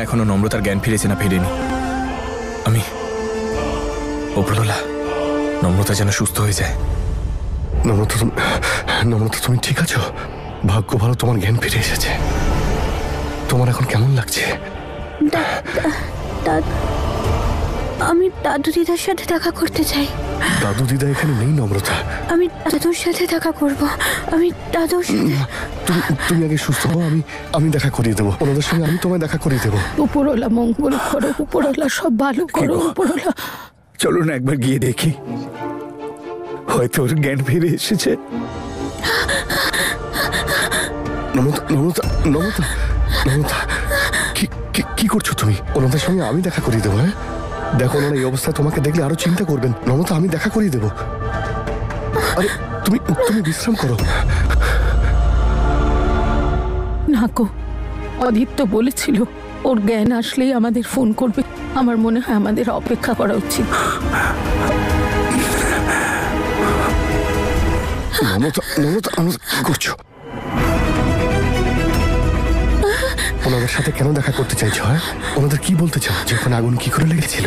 এখনো নম্রতার জ্ঞান ফিরেছে না ফেরেনি। আমি ওপরওয়ালা নম্রতা যেন সুস্থ হয়ে যায়। নম্রতা তুমি ঠিক আছো? ভাগ্য ভালো তোমার জ্ঞান ফিরে এসেছে। তোমার এখন কেমন লাগছে? আমি দাদু দিদার সাথে দেখা করতে চাই। দাদু দিদা এখানে নেই নম্রতা। আমি দাদুর সাথে দেখা করব। আমি দাদুর সাথে। তুমি আগে সুস্থ হও, আমি দেখা করিয়ে দেবো। ওনাদের সঙ্গে আমি তোমায় দেখা করিয়ে দেবো। উপরওয়ালা মঙ্গল করো, উপরওয়ালা সব ভালো করো, উপরওয়ালা। চলো না একবার গিয়ে দেখি, হয়তো ওর জ্ঞান ফিরে এসেছে। নম্রতা কি করছো তুমি? ওনাদের সঙ্গে আমি দেখা করিয়ে দেবো। হ্যাঁ দেখো, ওনারা এই অবস্থায় তোমাকে দেখলে আরো চিন্তা করবেন। নম্রতা আমি দেখা করিয়ে দেবো। আরে তুমি বিশ্রাম করো। না গো, আদিত্য বলেছিল ওর জ্ঞান আসলেই আমাদের ফোন করবে। আমার মনে হয় আমাদের অপেক্ষা করা উচিত। নম্রতা কি করছো? ওনাদের সাথে কেন দেখা করতে চাইছো? হ্যাঁ ওনাদের কি বলতে চাও? যে ওখানে আগুন কি করে লেগেছিল?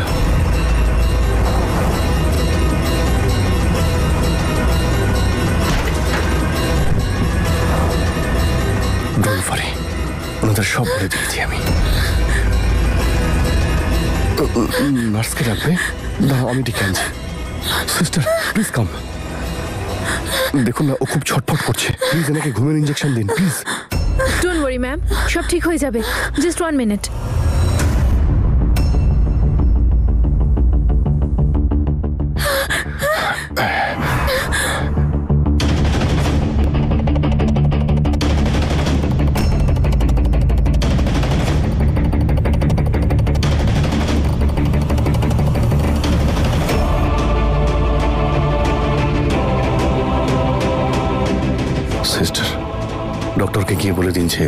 ওনাদের সব বলে দিয়েছি আমি। নার্সকে ডাকবে? না আমি ডেকে আনছি। Sister please come. দেখুন না, ও খুব ছটফট করছে। প্লিজ এনাকে ঘুমের ইঞ্জেকশন দিন প্লিজ। ডোন্ট ওয়ারি ম্যাম, সব ঠিক হয়ে যাবে। Just 1 minute. সিস্টার, ডক্টরকে গিয়ে বলে দিন যে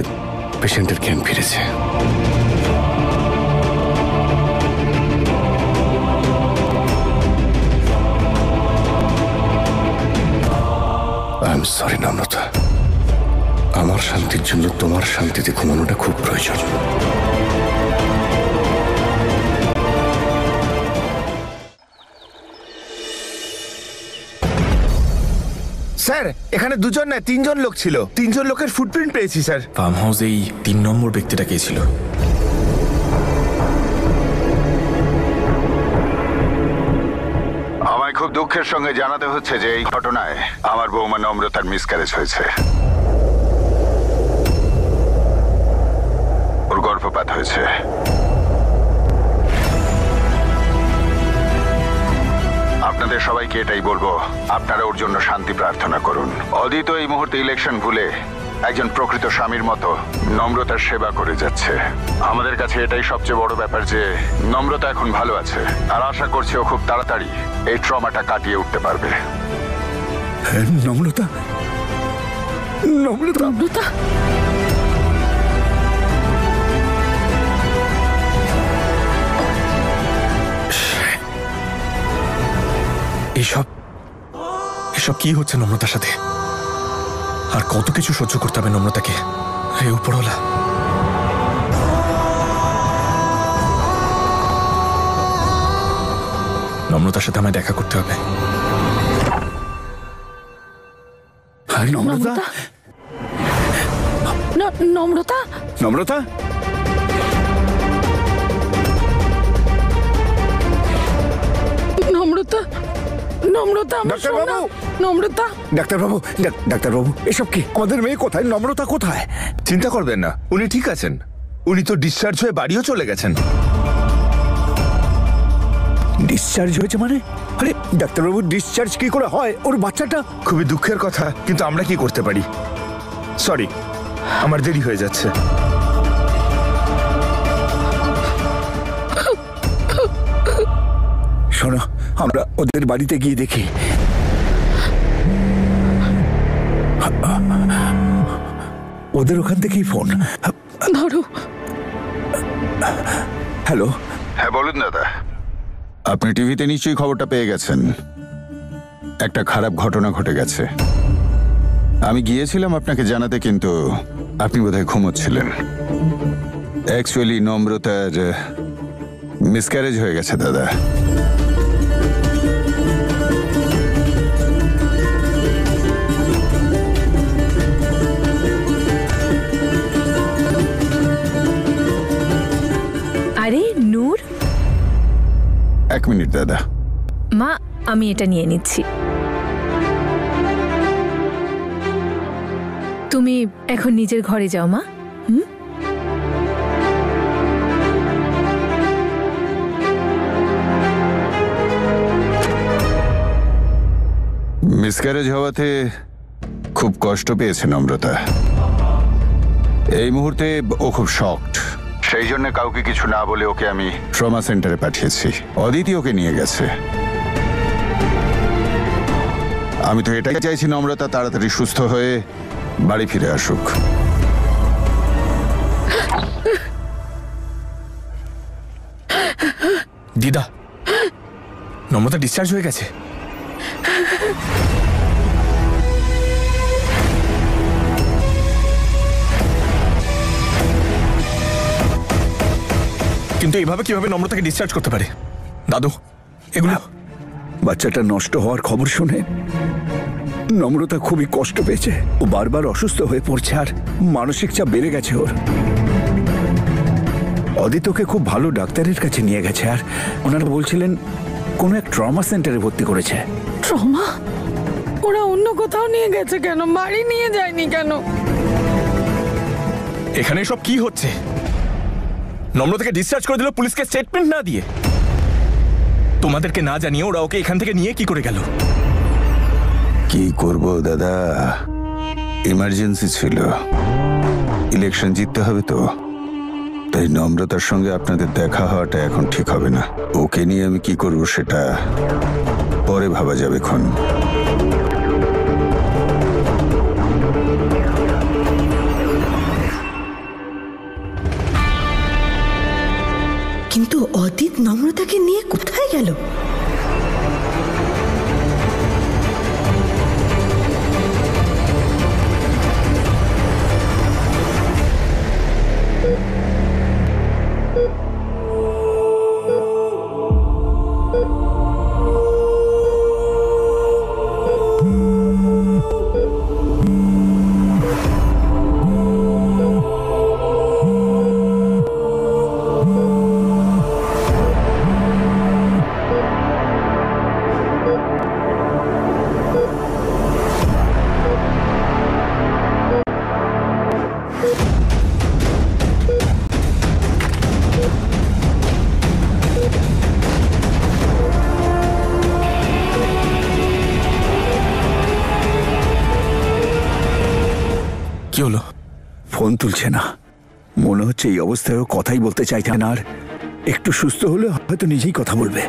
পেশেন্টের জ্ঞান ফিরেছে। আই এম সরি নম্রতা, আমার শান্তির জন্য তোমার শান্তিতে ঘুমানোটা খুব প্রয়োজন। স্যার এখানে 2 জন না 3 জন লোক ছিল। 3 জন লোকের ফুটপ্রিন্ট পেয়েছি স্যার। ফার্ম হাউস এই 3 নম্বর ব্যক্তিটা কে ছিল? আমায় খুব দুঃখের সঙ্গে জানাতে হচ্ছে যে এই ঘটনায় আমার বৌমা নম্রতার মিসক্যারেজ হয়েছে। ওর গর্ভপাত হয়েছে। আপনাদের সবাইকে এটাই বলবো, আপনারা ওর জন্য শান্তি প্রার্থনা করুন। অদিত এই মুহূর্তে ইলেকশন ভুলে একজন প্রকৃত স্বামীর মতো নম্রতার সেবা করে যাচ্ছে। আমাদের কাছে এটাই সবচেয়ে বড় ব্যাপার যে নম্রতা এখন ভালো আছে, আর আশা করছি ও খুব তাড়াতাড়ি এই ট্রমাটা কাটিয়ে উঠতে পারবে। নম্রতা, নম্রতা, নম্রতা, এসব কি হচ্ছে নম্রতার সাথে? আর কত কিছু সহ্য করতে হবে নম্রতাকে? হে উপরওয়ালা, নম্রতার সাথে আমায় দেখা করতে হবে। নম্রতা, নম্রতা, নম্রতা, নম্রতা, নম্রতা, ডাক্তারবাবু, নম্রতা, ডাক্তারবাবু, ডাক্তারবাবু, এসব কি? আমাদের মেয়ে কোথায়? নম্রতা কোথায়? চিন্তা করবেন না, উনি ঠিক আছেন। উনি তো ডিসচার্জ হয়ে বাড়িও চলে গেছেন। ডিসচার্জ হয়েছে মানে? আরে ডাক্তারবাবু, ডিসচার্জ কি করে হয়? ওর বাচ্চাটা। খুবই দুঃখের কথা, কিন্তু আমরা কি করতে পারি? সরি, আমার দেরি হয়ে যাচ্ছে। শোনো, আমরা ওদের বাড়িতে গিয়ে দেখি। ওদের ওখান থেকেই ফোন। ধরো। হ্যালো। হ্যাঁ বলুন দাদা। আপনি টিভিতে নিশ্চয়ই খবরটা পেয়ে গেছেন। একটা খারাপ ঘটনা ঘটে গেছে। আমি গিয়েছিলাম আপনাকে জানাতে, কিন্তু আপনি বোধহয় ঘুমোচ্ছিলেন। অ্যাকচুয়ালি নম্রতার মিসক্যারেজ হয়ে গেছে দাদা। আরে নূর, 1 মিনিট দাদা। মা আমি এটা নিয়ে নিচ্ছি। তুমি এখন নিজের ঘরে যাও মা। মিসক্যারেজ হওয়াতে খুব কষ্ট পেয়েছে নম্রতা। এই মুহূর্তে ও খুব শকড, সেই জন্য কাউকে কিছু না বলে ওকে আমি ট্রমা সেন্টারে পাঠিয়েছি। অদিতি ওকে নিয়ে গেছে। আমি তো এটাই চাইছি নম্রতা তাড়াতাড়ি সুস্থ হয়ে বাড়ি ফিরে আসুক। দিদা, নম্রতা ডিসচার্জ হয়ে গেছে। কিন্তু এইভাবে কিভাবে নম্রতাকে ডিসচার্জ করতে পারে? দাদু, এগুলো বাচ্চাটা নষ্ট হওয়ার খবর শুনে নম্রতা খুবই কষ্ট পেয়েছে। ও বারবার অসুস্থ হয়ে পড়ছে আর মানসিক চাপ বেড়ে গেছে ওর। অদিতকে খুব ভালো ডাক্তারের কাছে নিয়ে গেছে আর ওনারা বলছিলেন কোনো এক ট্রমা সেন্টারে ভর্তি করেছে। ট্রমা? ওরা অন্য কোথাও নিয়ে গেছে কেন? বাড়ি নিয়ে যায়নি কেন? এখানে সব কি হচ্ছে? নম্রতাকে ডিসচার্জ করে দিল পুলিশকে স্টেটমেন্ট না দিয়ে। তোমাদেরকে না জানিয়ে ওরা ওকে এখান থেকে নিয়ে কি করে গেল? কি করব দাদা, ইমার্জেন্সি ছিল। ইলেকশন জিততে হবে তো, তাই নম্রতার সঙ্গে আপনাদের দেখা হওয়াটা এখন ঠিক হবে না। ওকে নিয়ে আমি কি করব সেটা পরে ভাবা যাবে খন। কিন্তু অদিত নম্রতাকে নিয়ে কোথায় গেল? কি হলো? ফোন তুলছে না। মনে হচ্ছে এই অবস্থায় ও কথাই বলতে চাইছে না, আর একটু সুস্থ হলে হয়তো নিজেই কথা বলবে।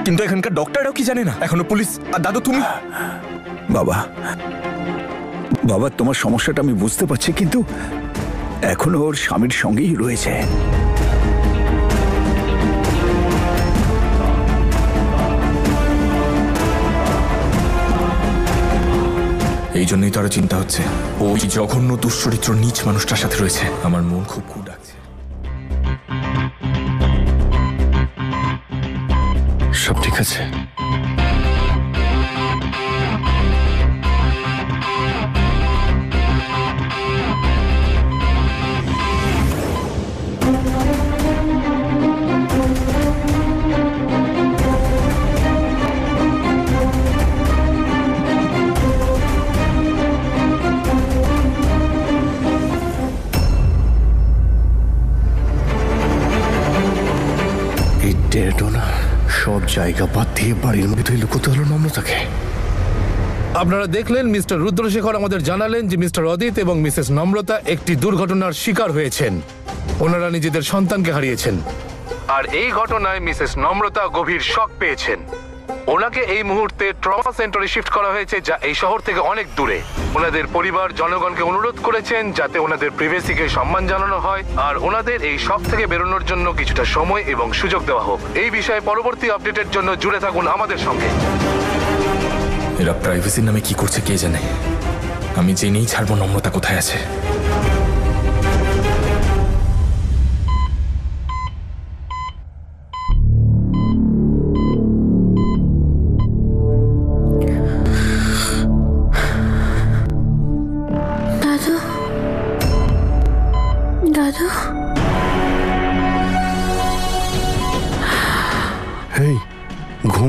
কিন্তু এখানকার ডক্টররাও কি জানে না এখনো? পুলিশ আর দাদু তুমি। বাবা বাবা তোমার সমস্যাটা আমি বুঝতে পারছি, কিন্তু এখনো ওর স্বামীর সঙ্গেই রয়েছে। এই জন্যই তো আরো চিন্তা হচ্ছে। ওই জঘন্য দুশ্চরিত্র নীচ মানুষটার সাথে রয়েছে। আমার মন খুব খুব ডাকছে। সব ঠিক আছে? সব জায়গা বাদ দিয়ে বাড়ির মধ্যে লুকোতে হলো নম্রতাকে। আপনারা দেখলেন মিস্টার রুদ্রশেখর আমাদের জানালেন যে মিস্টার অদিত এবং মিসেস নম্রতা একটি দুর্ঘটনার শিকার হয়েছেন। ওনারা নিজেদের সন্তানকে হারিয়েছেন, আর এই ঘটনায় মিসেস নম্রতা গভীর শক পেয়েছেন। ওনাকে এই মুহূর্তে ট্রমা সেন্টারে শিফট করা হয়েছে, যা এই শহর থেকে অনেক দূরে। ওনাদের পরিবার জনগণকে অনুরোধ করেছেন যাতে ওনাদের প্রিভেসিকে সম্মান জানানো হয়, আর ওনাদের এই শক থেকে বেরোনোর জন্য কিছুটা সময় এবং সুযোগ দেওয়া হোক। এই বিষয়ে পরবর্তী আপডেটের জন্য জুড়ে থাকুন আমাদের সঙ্গে। এরা প্রাইভেসির নামে কি করছে কে জানে। আমি জেনেই ছাড়বো নম্রতা কোথায় আছে।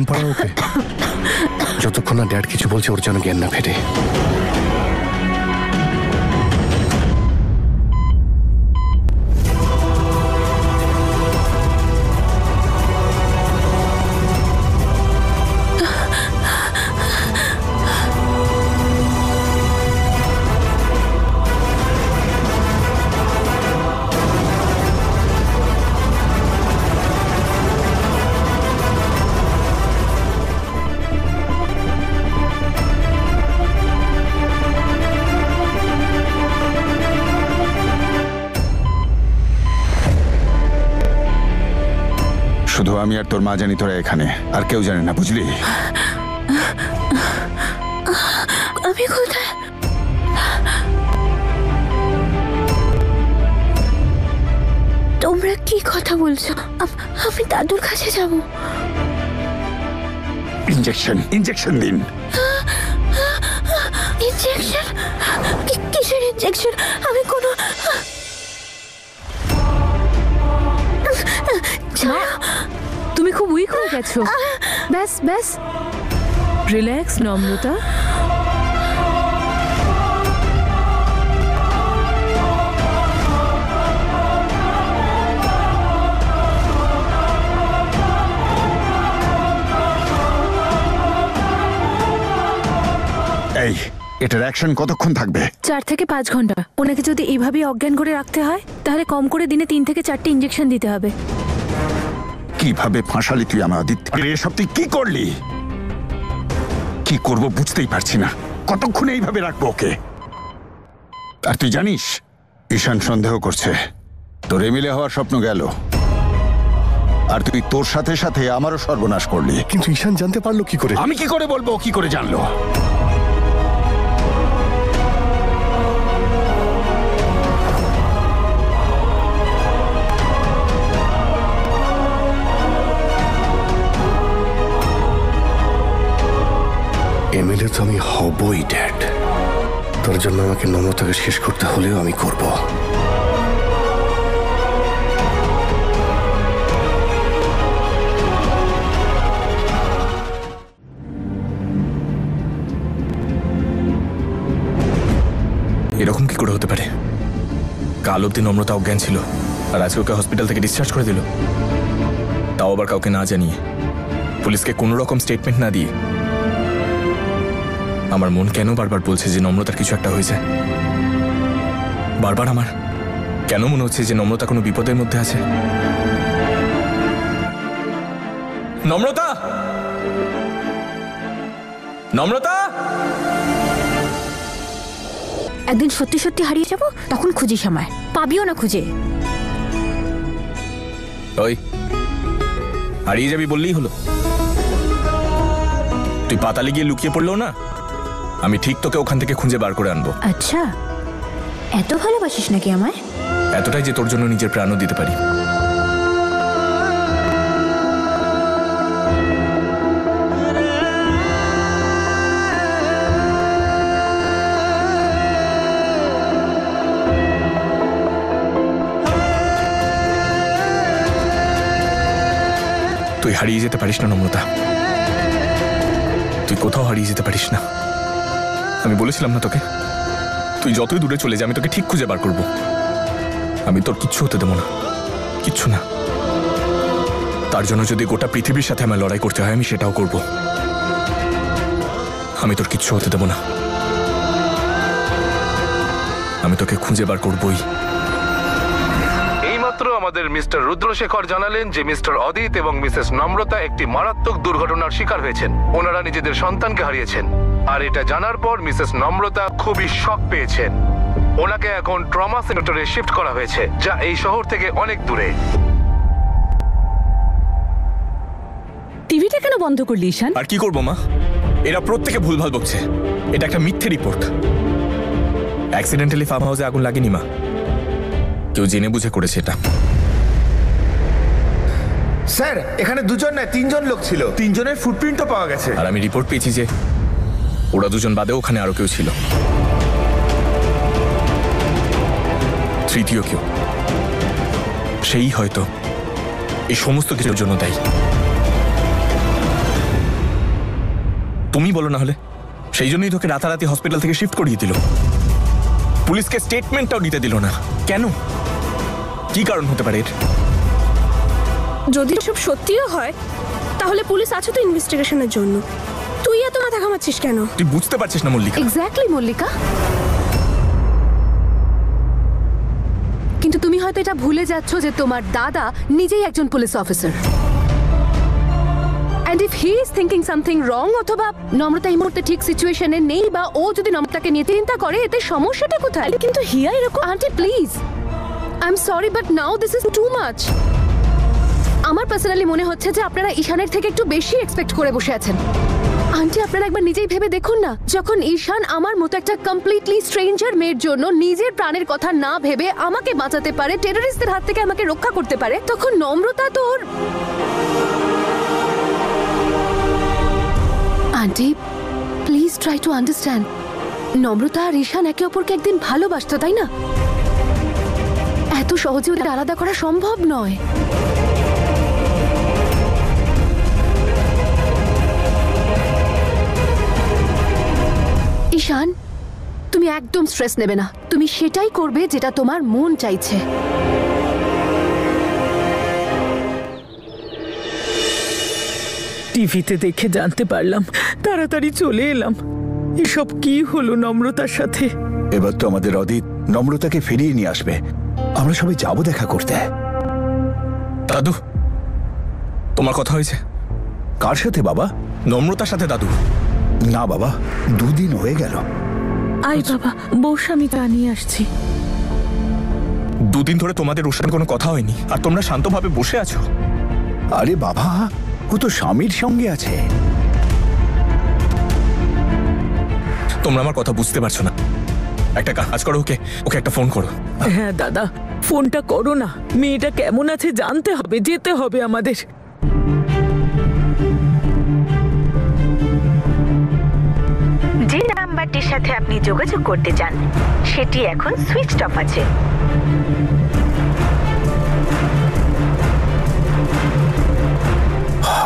পড়া ওকে। যতক্ষণ না ড্যাড কিছু বলছে ওর যেন জ্ঞান না ফেটে। শুধু আমি আর তোর মা জানি তোরা এখানে, আর কেউ জানে না, বুঝলি? আমি কোথায়? তোমরা কি কথা বলছো? আমি দাদুর কাছে যাব। ইঞ্জেকশন দিন। ইনজেকশন? কিসের ইনজেকশন? আমি কোনো তুমি খুব উইক হয়ে গেছো। ব্যাস ব্যাস, রিল্যাক্স নম্রতা। এই, এটার অ্যাকশন কতক্ষণ থাকবে? 4 থেকে 5 ঘন্টা। ওনাকে যদি এইভাবেই অজ্ঞান করে রাখতে হয় তাহলে কম করে দিনে 3 থেকে 4টে ইঞ্জেকশন দিতে হবে। কিভাবে ফাঁসালি তুই আমার আদিত্য? এসব তুই কি করলি? কি করব বুঝতেই পারছি না। কতক্ষণ এইভাবে রাখবো ওকে? আর তুই জানিস ঈশান সন্দেহ করছে তোর এমিলে হওয়ার স্বপ্ন গেল, আর তুই তোর সাথে সাথে আমারও সর্বনাশ করলি। কিন্তু ঈশান জানতে পারলো কি করে? আমি কি করে বলবো কি করে জানলো? এমএলএ তো আমি হবই ড্যাড। তোর জন্য আমাকে নম্রতাকে শেষ করতে হলেও আমি করব। এরকম কি করে হতে পারে? কাল অব্দি নম্রতা অজ্ঞান ছিল, আর আজকে ওকে হসপিটাল থেকে ডিসচার্জ করে দিল, তাও আবার কাউকে না জানিয়ে, পুলিশকে কোনো রকম স্টেটমেন্ট না দিয়ে। আমার মন কেন বারবার বলছে যে নম্রতার কিছু একটা হয়েছে। বারবার আমার কেন মনে হচ্ছে যে নম্রতা কোনো বিপদের মধ্যে আছে। নম্রতা, নম্রতা! একদিন সত্যি সত্যি হারিয়ে যাব, তখন খুঁজিস আমায়, পাবিও না খুঁজে। ওই হারিয়ে যাবি বললেই হলো? তুই পাতালে গিয়ে লুকিয়ে পড়লো না, আমি ঠিক তোকে ওখান থেকে খুঁজে বার করে আনবো। আচ্ছা, এত ভালোবাসিস নাকি আমায়? এতটাই যে তোর জন্য নিজের প্রাণও দিতে পারি। তুই হারিয়ে যেতে পারিস না নম্রতা, তুই কোথাও হারিয়ে যেতে পারিস না। আমি বলেছিলাম না তোকে, তুই যতই দূরে চলে যা আমি তোকে ঠিক খুঁজে বার করব। আমি তোর কিচ্ছু হতে দেবো না, কিচ্ছু না। তার জন্য যদি গোটা পৃথিবীর সাথে আমার লড়াই করতে হয় আমি সেটাও করব। আমি তোর কিচ্ছু হতে দেবো না, আমি তোকে খুঁজে বার করবই। এইমাত্র আমাদের মিস্টার রুদ্রশেখর জানালেন যে মিস্টার অদিত এবং মিসেস নম্রতা একটি মারাত্মক দুর্ঘটনার শিকার হয়েছেন। ওনারা নিজেদের সন্তানকে হারিয়েছেন, আর এটা জানার পর মিসেস নম্রতা খুবই শক পেয়েছেন। ওনাকে এখন ট্রমা সেন্টারে শিফট করা হয়েছে, যা এই শহর থেকে অনেক দূরে। টিভিটা কেন বন্ধ করলি ঈশান? আর কি করবো মা, এরা প্রত্যেকে ভুলভাল বকছে। এটা একটা মিথ্যে রিপোর্ট। অ্যাক্সিডেন্টালি ফার্ম হাউসে আগুন লাগেনি মা, কেউ জেনে বুঝে করেছে এটা। স্যার, এখানে 2 জন নয় 3 জন লোক ছিল, 3 জনের ফুটপ্রিন্টও পাওয়া গেছে। আর আমি রিপোর্ট পেয়েছি যে ওরা 2 জন বাদে ওখানে আরো কেউ ছিল, তৃতীয় কেউ। সেই হয়তো এই সমস্ত কিছুর জন্য দায়ী। তুমি বলো না হলে। সেই জন্যই তোকে রাতারাতি হসপিটাল থেকে শিফট করিয়ে দিল, পুলিশকে স্টেটমেন্টটাও দিতে দিল না। কেন? কি কারণ হতে পারে এর? যদি সব সত্যিও হয় তাহলে পুলিশ আছে তো ইনভেস্টিগেশনের জন্য। তুই এত মাথা ঘামাচ্ছিস কেন? তুই বুঝতে পারছিস না মল্লিকা? এক্স্যাক্টলি মল্লিকা, কিন্তু তুমি হয়তো এটা ভুলে যাচ্ছ যে তোমার দাদা নিজেই একজন police officer. And if he is thinking something wrong, অথবা নম্রতা এই মুহূর্তে ঠিক সিচুয়েশনে নেই, বা ও যদি নম্রতাকে নিয়ে চিন্তা করে, এতে সমস্যাটা কোথায়? কিন্তু হিয়া এরকম। Aunty please, I am sorry but now this is too much. আমার পার্সোনালি মনে হচ্ছে যে আপনারা ঈশানের থেকে একটু বেশি এক্সপেক্ট করে বসে আছেন। আন্টি আপনারা একবার নিজেই ভেবে দেখুন না, যখন ঈশান আমার মতো একটা কমপ্লিটলি স্ট্রেঞ্জার মেয়ের জন্য নিজের প্রাণের কথা না ভেবে আমাকে বাঁচাতে পারে, টেররিস্টদের হাত থেকে আমাকে রক্ষা করতে পারে, তখন নম্রতা তো ওর... aunty please try to understand, Namrata আর ঈশান একে অপরকে একদিন ভালোবাসতো, তাই না? এত সহজে ওদের আলাদা করা সম্ভব নয়। ঈশান, তুমি একদম স্ট্রেস নেবে না, তুমি সেটাই করবে যেটা তোমার মন চাইছে। টিভিতে দেখে জানতে পারলাম, তাড়াতাড়ি চলে এলাম। এসব কি হলো নম্রতার সাথে? এবার তো আমাদের অদিত নম্রতাকে ফিরিয়ে নিয়ে আসবে, আমরা সবাই যাবো দেখা করতে। দাদু, তোমার কথা হয়েছে? কার সাথে বাবা? নম্রতার সাথে দাদু। না বাবা, 2 দিন হয়ে গেল। আই বাবা, বস আমি তা নিয়ে আসছি। 2 দিন ধরে তোমাদের ওর সাথে কোনো কথা হয়নি, আর তোমরা শান্তভাবে বসে আছো। আরে বাবা, ও তো স্বামীর সঙ্গে আছে। তোমরা আমার কথা বুঝতে পারছো না। একটা কাজ করো, ওকে একটা ফোন করো। হ্যাঁ দাদা, ফোনটা করো না। মেয়েটা কেমন আছে জানতে হবে, যেতে হবে আমাদের। যে নাম্বারটির সাথে আপনি যোগাযোগ করতে চান সেটি এখন সুইচড অফ আছে।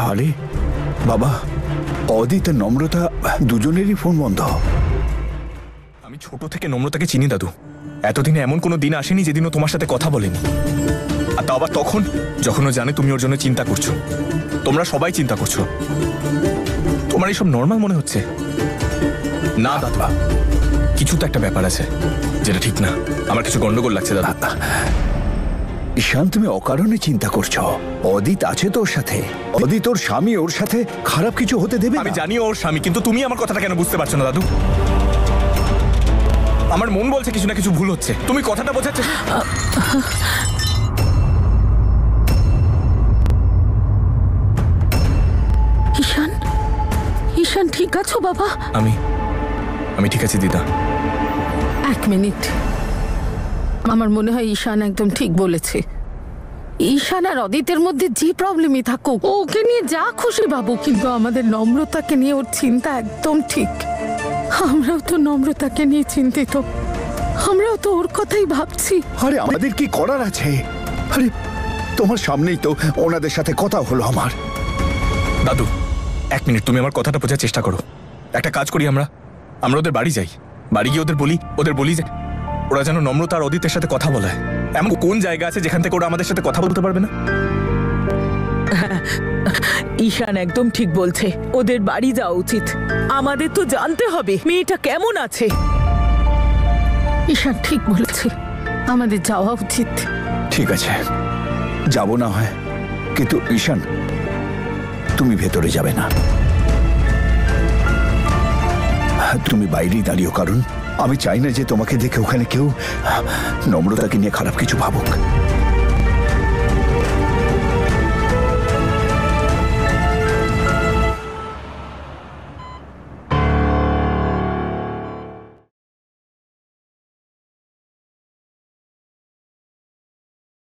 আরে বাবা, অদিত আর নম্রতা দুজনেরই ফোন বন্ধ। আমি ছোট থেকে নম্রতাকে চিনি দাদু। এতদিনে এমন কোনো দিন আসেনি যেদিনও তোমার সাথে কথা বলেনি, আর তা আবার তখন যখন ও জানে তুমি ওর জন্য চিন্তা করছো। তোমরা সবাই চিন্তা করছো। তোমার এইসব নর্মাল মনে হচ্ছে? না দাদু, কিছু তো একটা ব্যাপার আছে যেটা ঠিক না। আমার কিছু গন্ডগোল লাগছে দাদা। ঈশান, তুমি অকারণে চিন্তা করছো। অদিত আছে তোর সাথে, অদিত ওর স্বামী, ওর সাথে খারাপ কিছু হতে দেবে না। আমি জানি ওর স্বামী, কিন্তু তুমি আমার কথাটা কেন বুঝতে পারছো না দাদু? আমার মন বলছে কিছু না কিছু ভুল হচ্ছে। তুমি কথাটা বোঝাচ্ছে। ঈশান, ঈশান ঠিক আছো বাবা? আমি ঠিক আছি দিদা। 1 মিনিট। আমার মনে হয় ঈশান একদম ঠিক বলেছে। ঈশান আর অদিতের মধ্যে যে প্রবলেমই থাকুক, ওকে নিয়ে যা খুশি ভাবো, কিন্তু আমাদের নম্রতাকে নিয়ে ওর চিন্তা একদম ঠিক। আমরাও তো নম্রতাকে নিয়ে চিন্তিত, আমরাও তো ওর কথাই ভাবছি। আরে আমাদের কি করার আছে? আরে তোমার সামনেই তো ওনাদের সাথে কথা হলো আমার। দাদু 1 মিনিট, তুমি আমার কথাটা বোঝার চেষ্টা করো। একটা কাজ করি, আমরা ওদের বাড়ি যাই। বাড়ি গিয়ে ওদের বলি যে ওরা যেন নম্রতা আর অদিতের সাথে কথা বলে। এমন কোন জায়গা আছে যেখান থেকে ওরা আমাদের সাথে কথা বলতে পারবে না? ঈশান একদম ঠিক বলছে, ওদের বাড়ি যাওয়া উচিত। আমাদের তো জানতে হবে মেয়েটা কেমন আছে। ঈশান ঠিক বলেছে, আমাদের যাওয়া উচিত। ঠিক আছে, যাব না হয়, কিন্তু ঈশান তুমি ভেতরে যাবে না, তুমি বাইরেই দাঁড়িও, কারণ আমি চাই না যে তোমাকে দেখে ওখানে কেউ নম্রতাকে নিয়ে খারাপ কিছু ভাবুক।